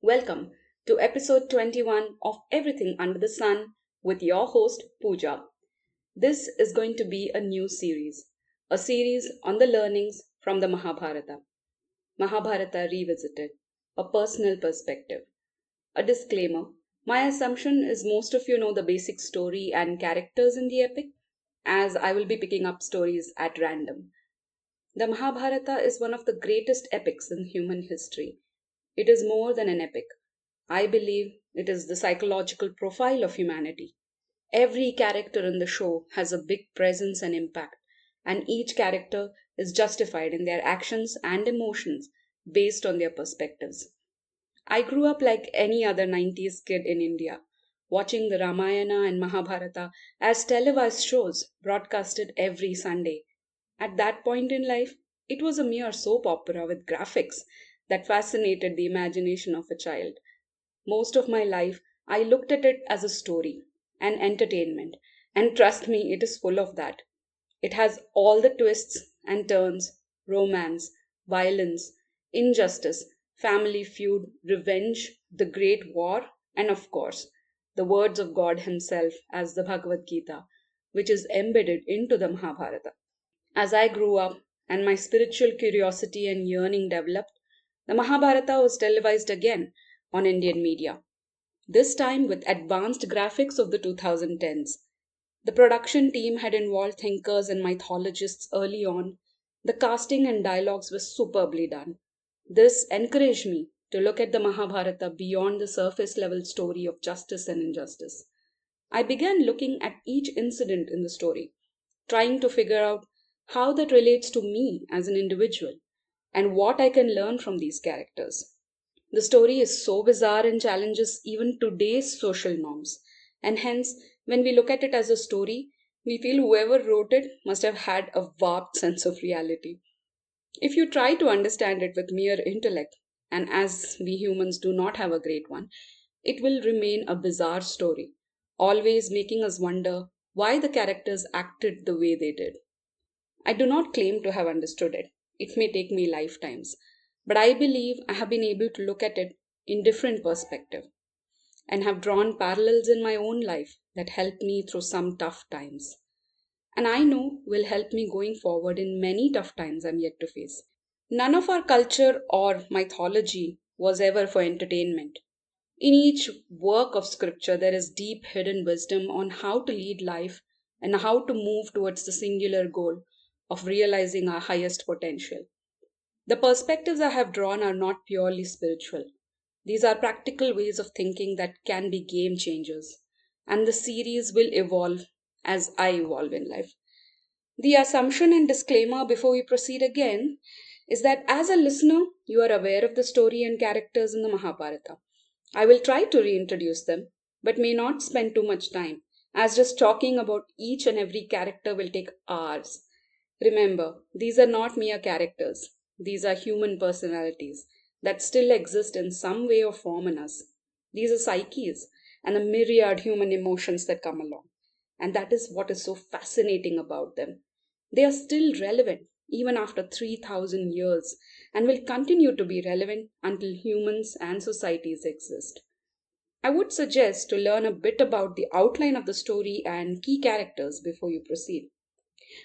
Welcome to episode 21 of Everything Under the Sun with your host Pooja. This is going to be a new series, a series on the learnings from the Mahabharata. Mahabharata Revisited, a personal perspective. A disclaimer: my assumption is most of you know the basic story and characters in the epic, as I will be picking up stories at random. The Mahabharata is one of the greatest epics in human history. It is more than an epic. I believe it is the psychological profile of humanity. Every character in the show has a big presence and impact, and each character is justified in their actions and emotions based on their perspectives. I grew up like any other 90s kid in India, watching the Ramayana and Mahabharata as televised shows broadcasted every Sunday. At that point in life, it was a mere soap opera with graphics that fascinated the imagination of a child. Most of my life, I looked at it as a story, an entertainment, and trust me, it is full of that. It has all the twists and turns, romance, violence, injustice, family feud, revenge, the great war, and of course, the words of God Himself as the Bhagavad Gita, which is embedded into the Mahabharata. As I grew up and my spiritual curiosity and yearning developed, the Mahabharata was televised again on Indian media, this time with advanced graphics of the 2010s. The production team had involved thinkers and mythologists early on. The casting and dialogues were superbly done. This encouraged me to look at the Mahabharata beyond the surface level story of justice and injustice. I began looking at each incident in the story, trying to figure out how that relates to me as an individual and what I can learn from these characters. The story is so bizarre and challenges even today's social norms, and hence, when we look at it as a story, we feel whoever wrote it must have had a warped sense of reality. If you try to understand it with mere intellect, and as we humans do not have a great one, it will remain a bizarre story, always making us wonder why the characters acted the way they did. I do not claim to have understood it. It may take me lifetimes. But I believe I have been able to look at it in different perspective and have drawn parallels in my own life that helped me through some tough times. And I know will help me going forward in many tough times I'm yet to face. None of our culture or mythology was ever for entertainment. In each work of scripture, there is deep hidden wisdom on how to lead life and how to move towards the singular goal of realizing our highest potential. The perspectives I have drawn are not purely spiritual. These are practical ways of thinking that can be game changers, and the series will evolve as I evolve in life. The assumption and disclaimer before we proceed again is that as a listener, you are aware of the story and characters in the Mahabharata. I will try to reintroduce them, but may not spend too much time, as just talking about each and every character will take hours. Remember, these are not mere characters, these are human personalities that still exist in some way or form in us. These are psyches and the myriad human emotions that come along. And that is what is so fascinating about them. They are still relevant even after 3,000 years and will continue to be relevant until humans and societies exist. I would suggest to learn a bit about the outline of the story and key characters before you proceed.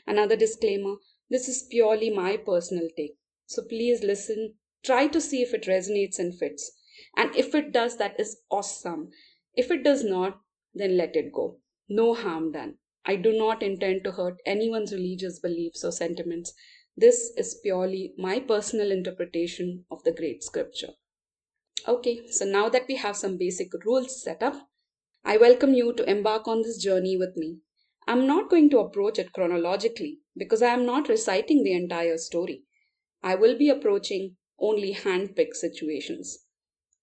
Another disclaimer: this is purely my personal take. So please listen, try to see if it resonates and fits. And if it does, that is awesome. If it does not, then let it go. No harm done. I do not intend to hurt anyone's religious beliefs or sentiments. This is purely my personal interpretation of the great scripture. Okay, so now that we have some basic rules set up, I welcome you to embark on this journey with me. I'm not going to approach it chronologically because I am not reciting the entire story. I will be approaching only hand-picked situations.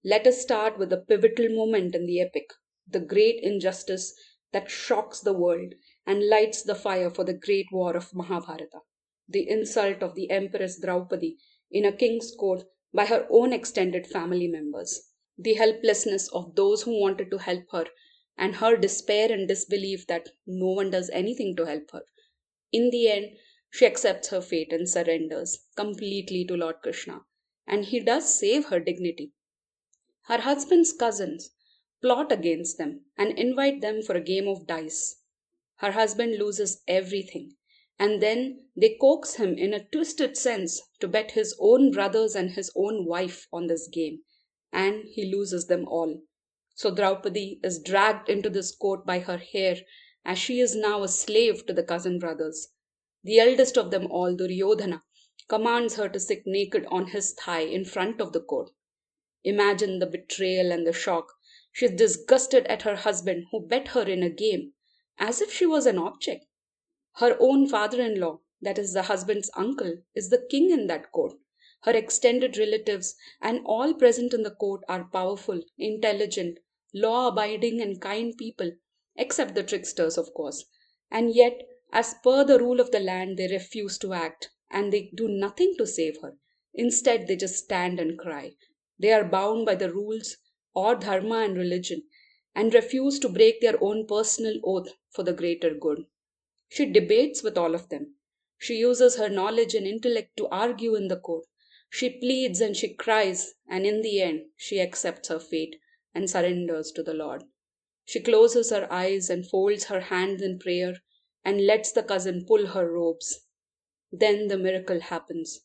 Let us start with the pivotal moment in the epic, the great injustice that shocks the world and lights the fire for the great war of Mahabharata. The insult of the Empress Draupadi in a king's court by her own extended family members. The helplessness of those who wanted to help her and her despair and disbelief that no one does anything to help her. In the end, She accepts her fate and surrenders completely to Lord Krishna, and he does save her dignity. Her husband's cousins plot against them and invite them for a game of dice. Her husband loses everything, and then they coax him in a twisted sense to bet his own brothers and his own wife on this game, and he loses them all. So Draupadi is dragged into this court by her hair, as she is now a slave to the cousin brothers. The eldest of them all, Duryodhana, commands her to sit naked on his thigh in front of the court. Imagine the betrayal and the shock. She is disgusted at her husband who bet her in a game, as if she was an object. Her own father in law, that is the husband's uncle, is the king in that court. Her extended relatives and all present in the court are powerful, intelligent, law abiding, and kind people, except the tricksters, of course. And yet, as per the rule of the land, they refuse to act and they do nothing to save her. Instead, they just stand and cry. They are bound by the rules or dharma and religion and refuse to break their own personal oath for the greater good. She debates with all of them. She uses her knowledge and intellect to argue in the court. She pleads and she cries, and in the end, she accepts her fate and surrenders to the Lord. She closes her eyes and folds her hands in prayer and lets the cousin pull her robes. Then the miracle happens,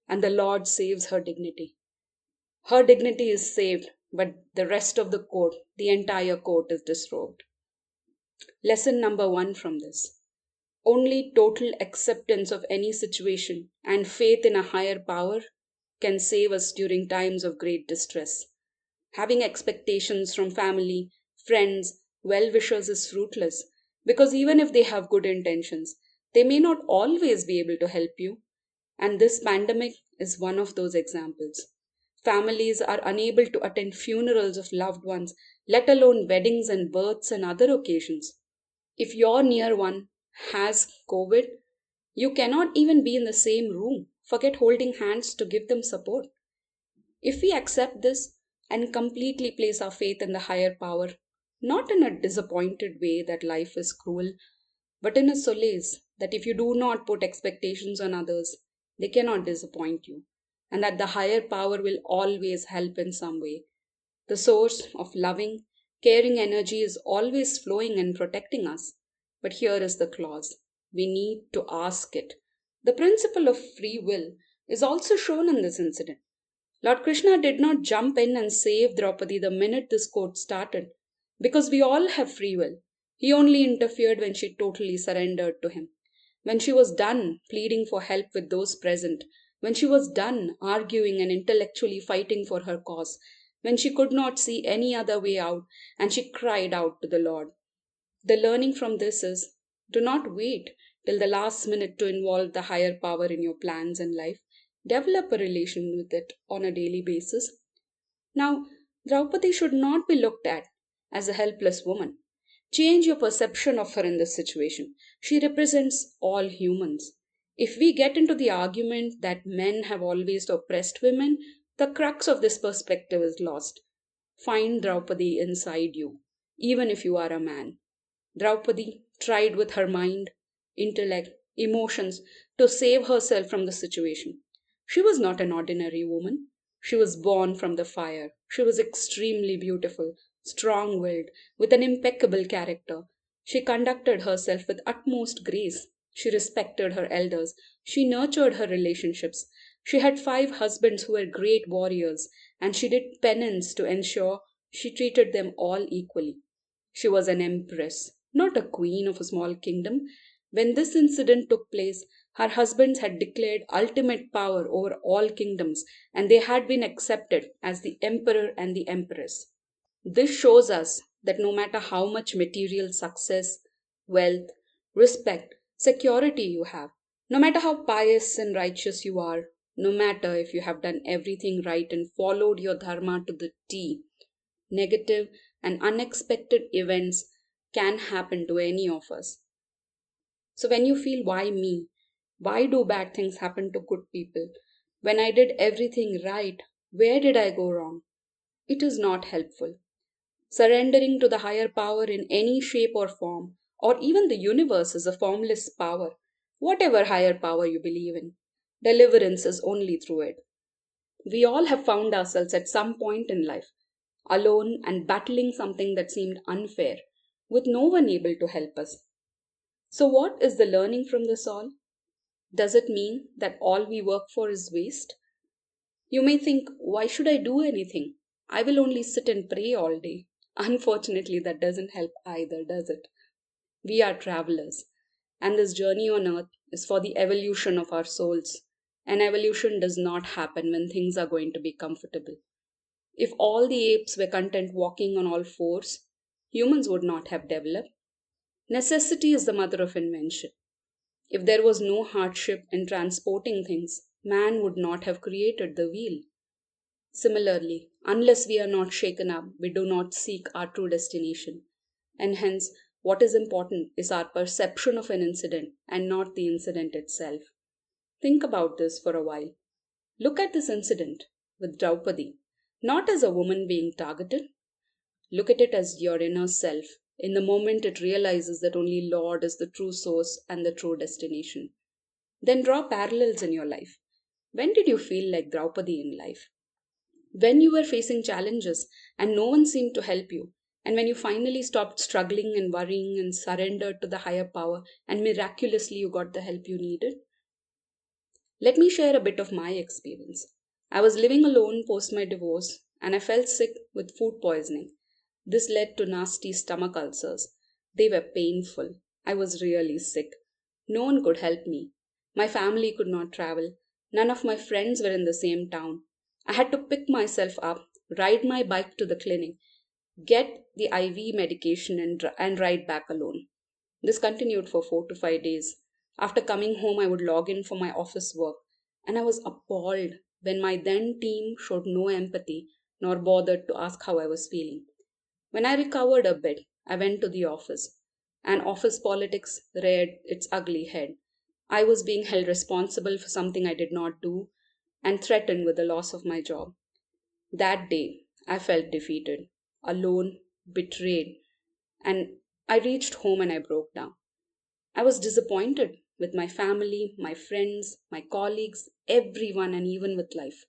and the Lord saves her dignity. Her dignity is saved, but the rest of the court, the entire court, is disrobed. Lesson number one from this: only total acceptance of any situation and faith in a higher power can save us during times of great distress. Having expectations from family, friends, well wishers is fruitless, because even if they have good intentions, they may not always be able to help you. And this pandemic is one of those examples. Families are unable to attend funerals of loved ones, let alone weddings and births and other occasions. If your near one has COVID, you cannot even be in the same room. Forget holding hands to give them support. If we accept this and completely place our faith in the higher power, not in a disappointed way that life is cruel, but in a solace that if you do not put expectations on others, they cannot disappoint you, and that the higher power will always help in some way. The source of loving, caring energy is always flowing and protecting us. But here is the clause: we need to ask it. The principle of free will is also shown in this incident. Lord Krishna did not jump in and save Draupadi the minute this court started, because we all have free will. He only interfered when she totally surrendered to him. When she was done pleading for help with those present, when she was done arguing and intellectually fighting for her cause, when she could not see any other way out, and she cried out to the Lord. The learning from this is: do not wait till the last minute to involve the higher power in your plans and life. Develop a relation with it on a daily basis. Now, Draupadi should not be looked at as a helpless woman. Change your perception of her in this situation. She represents all humans. If we get into the argument that men have always oppressed women, the crux of this perspective is lost. Find Draupadi inside you, even if you are a man. Draupadi tried with her mind, intellect, emotions to save herself from the situation. She was not an ordinary woman. She was born from the fire. She was extremely beautiful, strong willed, with an impeccable character. She conducted herself with utmost grace. She respected her elders. She nurtured her relationships. She had 5 husbands who were great warriors, and she did penance to ensure she treated them all equally. She was an empress, not a queen of a small kingdom. When this incident took place, her husbands had declared ultimate power over all kingdoms, and they had been accepted as the emperor and the empress. This shows us that no matter how much material success, wealth, respect, security you have, no matter how pious and righteous you are, no matter if you have done everything right and followed your dharma to the T, negative and unexpected events can happen to any of us. So when you feel, why me? Why do bad things happen to good people? When I did everything right, where did I go wrong? It is not helpful. Surrendering to the higher power in any shape or form, or even the universe, is a formless power. whatever higher power you believe in. Deliverance is only through it. We all have found ourselves at some point in life, alone and battling something that seemed unfair, with no one able to help us. So, what is the learning from this all? Does it mean that all we work for is waste? You may think, why should I do anything? I will only sit and pray all day. Unfortunately, that doesn't help either, does it? We are travelers, and this journey on earth is for the evolution of our souls. And evolution does not happen when things are going to be comfortable. If all the apes were content walking on all fours, humans would not have developed. Necessity is the mother of invention. If there was no hardship in transporting things, man would not have created the wheel. Similarly, unless we are not shaken up, we do not seek our true destination. And hence, what is important is our perception of an incident and not the incident itself. Think about this for a while. Look at this incident with Draupadi, not as a woman being targeted. Look at it as your inner self, in the moment it realizes that only Lord is the true source and the true destination. Then draw parallels in your life. When did you feel like Draupadi in life? When you were facing challenges and no one seemed to help you, and when you finally stopped struggling and worrying and surrendered to the higher power, and miraculously you got the help you needed? Let me share a bit of my experience. I was living alone post my divorce and I felt sick with food poisoning. This led to nasty stomach ulcers. They were painful. I was really sick. No one could help me. My family could not travel. None of my friends were in the same town. I had to pick myself up, ride my bike to the clinic, get the IV medication, and ride back alone. This continued for 4 to 5 days. After coming home, I would log in for my office work, and I was appalled when my then team showed no empathy nor bothered to ask how I was feeling. When I recovered a bit, I went to the office, and office politics reared its ugly head. I was being held responsible for something I did not do and threatened with the loss of my job. That day, I felt defeated, alone, betrayed, and I reached home and I broke down. I was disappointed with my family, my friends, my colleagues, everyone, and even with life.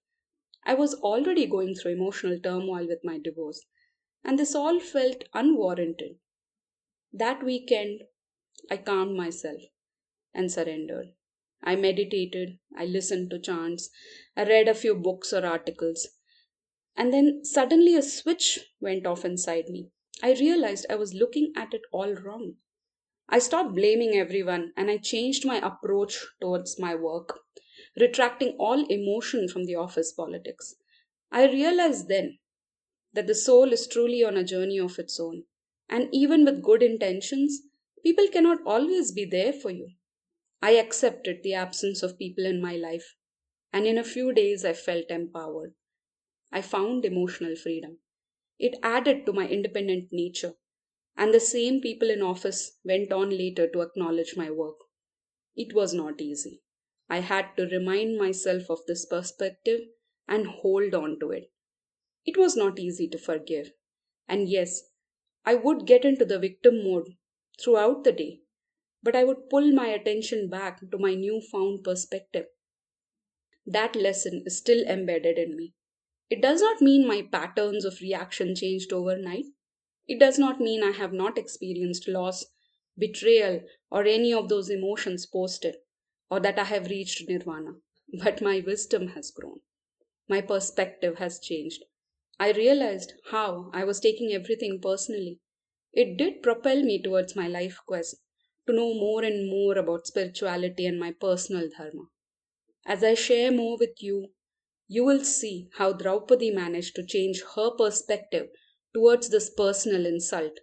I was already going through emotional turmoil with my divorce, and this all felt unwarranted. That weekend, I calmed myself and surrendered. I meditated, I listened to chants, I read a few books or articles, and then suddenly a switch went off inside me. I realized I was looking at it all wrong. I stopped blaming everyone and I changed my approach towards my work, retracting all emotion from the office politics. I realized then that the soul is truly on a journey of its own. And even with good intentions, people cannot always be there for you. I accepted the absence of people in my life, and in a few days I felt empowered. I found emotional freedom. It added to my independent nature, and the same people in office went on later to acknowledge my work. It was not easy. I had to remind myself of this perspective and hold on to it. It was not easy to forgive. And yes, I would get into the victim mode throughout the day, but I would pull my attention back to my newfound perspective. That lesson is still embedded in me. It does not mean my patterns of reaction changed overnight. It does not mean I have not experienced loss, betrayal, or any of those emotions post it, or that I have reached nirvana. But my wisdom has grown. My perspective has changed. I realized how I was taking everything personally. It did propel me towards my life quest to know more and more about spirituality and my personal dharma. As I share more with you, you will see how Draupadi managed to change her perspective towards this personal insult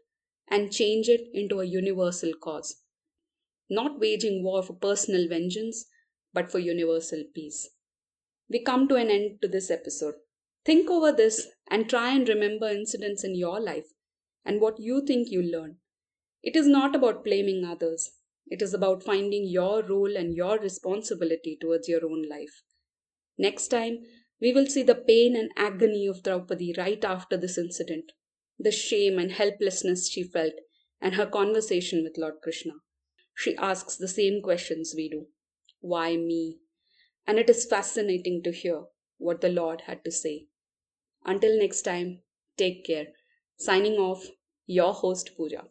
and change it into a universal cause, not waging war for personal vengeance, but for universal peace. We come to an end to this episode. Think over this and try and remember incidents in your life and what you think you learned. It is not about blaming others. It is about finding your role and your responsibility towards your own life. Next time, we will see the pain and agony of Draupadi right after this incident, the shame and helplessness she felt, and her conversation with Lord Krishna. She asks the same questions we do. Why me? And it is fascinating to hear what the Lord had to say. Until next time, take care. Signing off, your host Pooja.